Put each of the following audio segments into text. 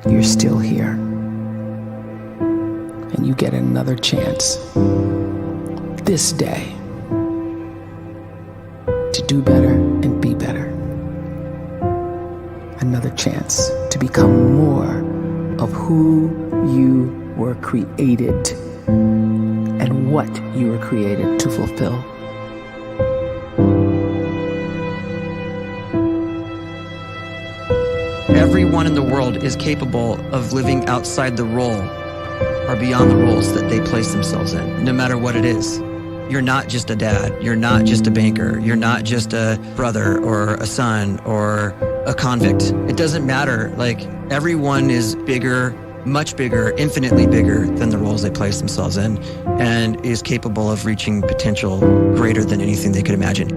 you're still here. And you get another chance this day to do better and be better. Another chance to become more of who you were created and what you were created to fulfill. Everyone in the world is capable of living outside the role or beyond the roles that they place themselves in, no matter what it is. You're not just a dad, you're not just a banker, you're not just a brother or a son or a convict. It doesn't matter. Like, everyone is bigger, much bigger, infinitely bigger than the roles they place themselves in, and is capable of reaching potential greater than anything they could imagine.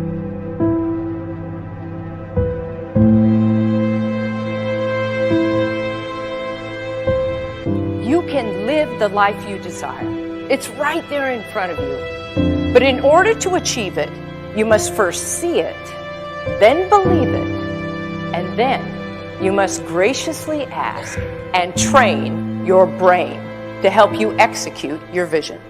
You can live the life you desire. It's right there in front of you. But in order to achieve it, you must first see it, then believe it, and then you must graciously ask and train your brain to help you execute your vision.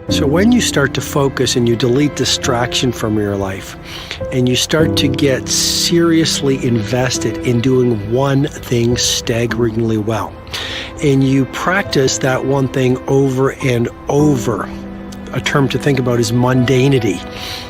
So when you start to focus and you delete distraction from your life, and you start to get seriously invested in doing one thing staggeringly well, and you practice that one thing over and over, a term to think about is mundanity.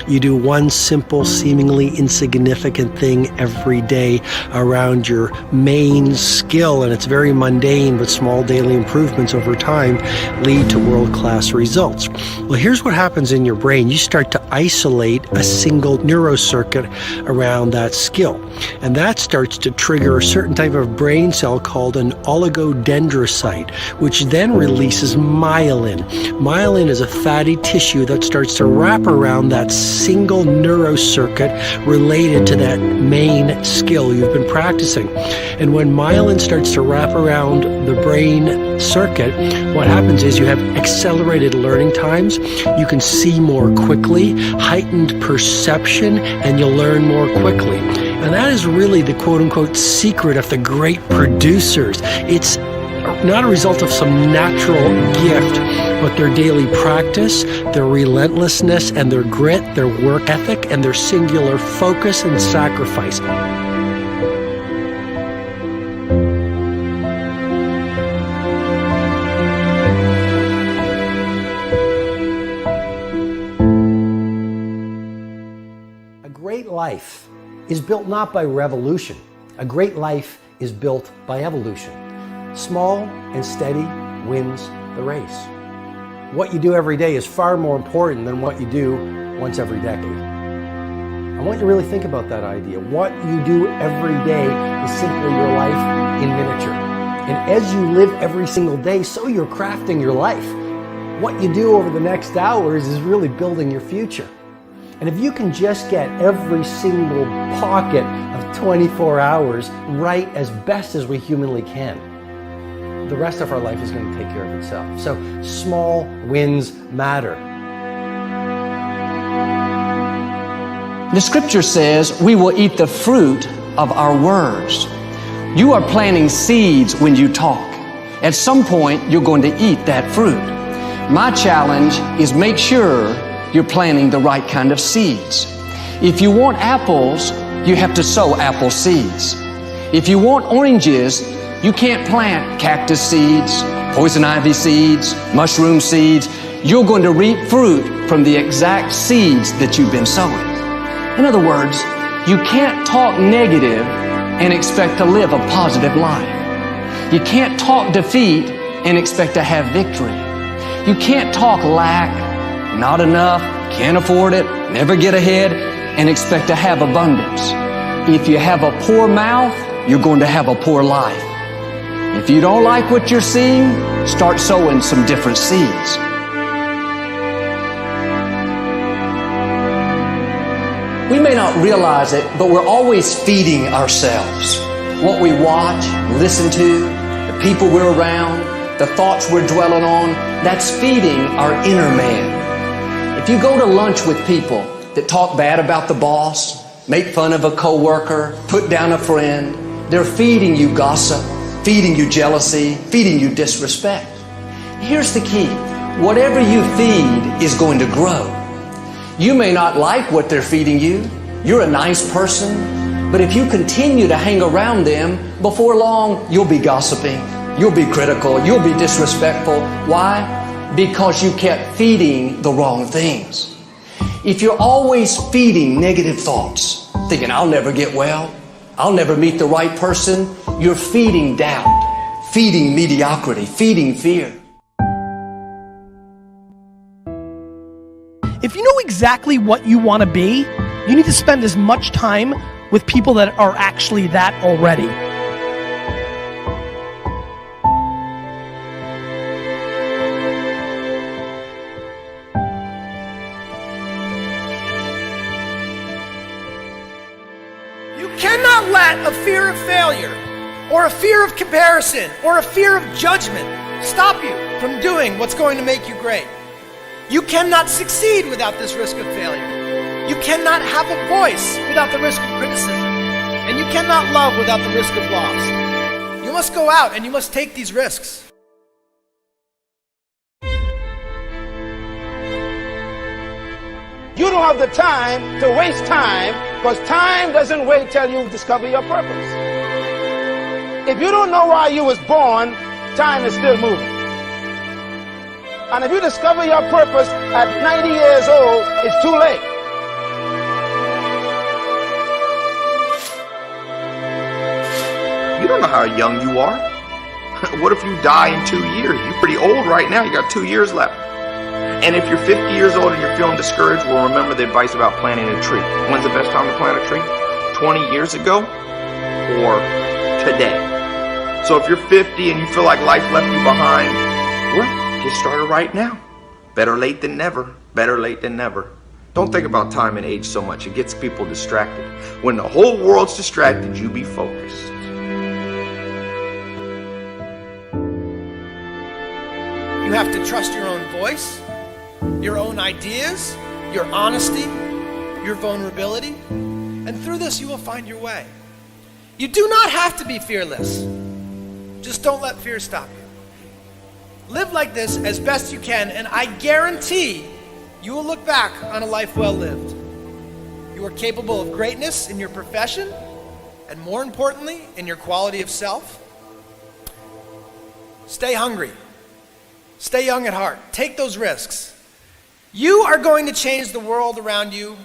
You do one simple, seemingly insignificant thing every day around your main skill, and it's very mundane, but small daily improvements over time lead to world-class results. Well, here's what happens in your brain. You start to isolate a single neurocircuit around that skill, and that starts to trigger a certain type of brain cell called an oligodendrocyte, which then releases myelin. Myelin is a fatty tissue that starts to wrap around that single neurocircuit related to that main skill you've been practicing. And when myelin starts to wrap around the brain circuit, what happens is you have accelerated learning times, you can see more quickly, heightened perception, and you'll learn more quickly. And that is really the quote-unquote secret of the great producers. It's not a result of some natural gift, but their daily practice, their relentlessness and their grit, their work ethic, and their singular focus and sacrifice. A great life is built not by revolution. A great life is built by evolution. Small and steady wins the race. What you do every day is far more important than what you do once every decade. I want you to really think about that idea. What you do every day is simply your life in miniature. And as you live every single day, so you're crafting your life. What you do over the next hours is really building your future. And if you can just get every single pocket of 24 hours right as best as we humanly can, the rest of our life is going to take care of itself. So small wins matter. The scripture says we will eat the fruit of our words. You are planting seeds when you talk. At some point, you're going to eat that fruit. My challenge is make sure you're planting the right kind of seeds. If you want apples, you have to sow apple seeds. If you want oranges, you can't plant cactus seeds, poison ivy seeds, mushroom seeds. You're going to reap fruit from the exact seeds that you've been sowing. In other words, you can't talk negative and expect to live a positive life. You can't talk defeat and expect to have victory. You can't talk lack, not enough, can't afford it, never get ahead, and expect to have abundance. If you have a poor mouth, you're going to have a poor life. If you don't like what you're seeing, start sowing some different seeds. We may not realize it, but we're always feeding ourselves. What we watch, listen to, the people we're around, the thoughts we're dwelling on, that's feeding our inner man. If you go to lunch with people that talk bad about the boss, make fun of a coworker, put down a friend. They're feeding you gossip, feeding you jealousy, feeding you disrespect. Here's the key. Whatever you feed is going to grow. You may not like what they're feeding you. You're a nice person. But if you continue to hang around them, before long, you'll be gossiping. You'll be critical. You'll be disrespectful. Why? Because you kept feeding the wrong things. If you're always feeding negative thoughts, thinking, I'll never get well, I'll never meet the right person, you're feeding doubt, feeding mediocrity, feeding fear. If you know exactly what you want to be, you need to spend as much time with people that are actually that already. You cannot let a fear of failure, or a fear of comparison, or a fear of judgment stop you from doing what's going to make you great. You cannot succeed without this risk of failure. You cannot have a voice without the risk of criticism. And you cannot love without the risk of loss. You must go out and you must take these risks. You don't have the time to waste time, because time doesn't wait till you discover your purpose. If you don't know why you was born, time is still moving. And if you discover your purpose at 90 years old, it's too late. You don't know how young you are. What if you die in 2 years? You're pretty old right now. You got 2 years left. And if you're 50 years old and you're feeling discouraged, well, remember the advice about planting a tree. When's the best time to plant a tree? 20 years ago or today? So if you're 50 and you feel like life left you behind, well, get started right now. Better late than never. Better late than never. Don't think about time and age so much. It gets people distracted. When the whole world's distracted, you be focused. You have to trust your own voice, your own ideas, your honesty, your vulnerability. And through this, you will find your way. You do not have to be fearless. Just don't let fear stop you. Live like this as best you can, and I guarantee you will look back on a life well lived. You are capable of greatness in your profession, and more importantly, in your quality of self. Stay hungry. Stay young at heart. Take those risks. You are going to change the world around you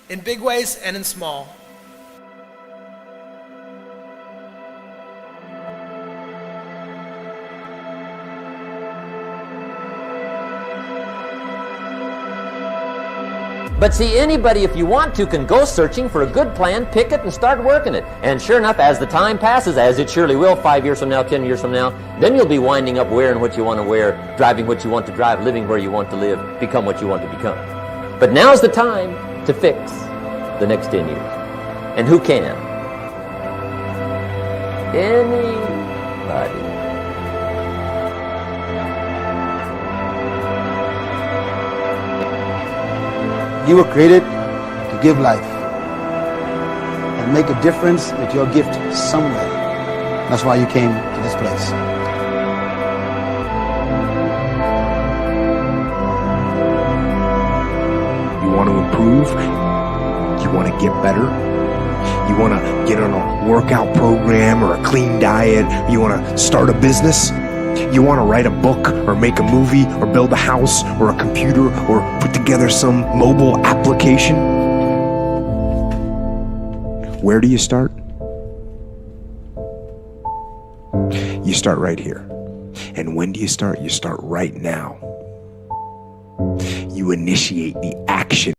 in big ways and in small. But see, anybody, if you want to, can go searching for a good plan, pick it, and start working it. And sure enough, as the time passes, as it surely will 5 years from now, 10 years from now, then you'll be winding up wearing what you want to wear, driving what you want to drive, living where you want to live, become what you want to become. But now's the time to fix the next 10 years. And who can? Anybody. You were created to give life and make a difference with your gift somewhere. That's why you came to this place. You want to improve? You want to get better? You want to get on a workout program or a clean diet? You want to start a business? You want to write a book or make a movie or build a house or a computer or put together some mobile application? Where do you start? You start right here. And when do you start? You start right now. You initiate the action.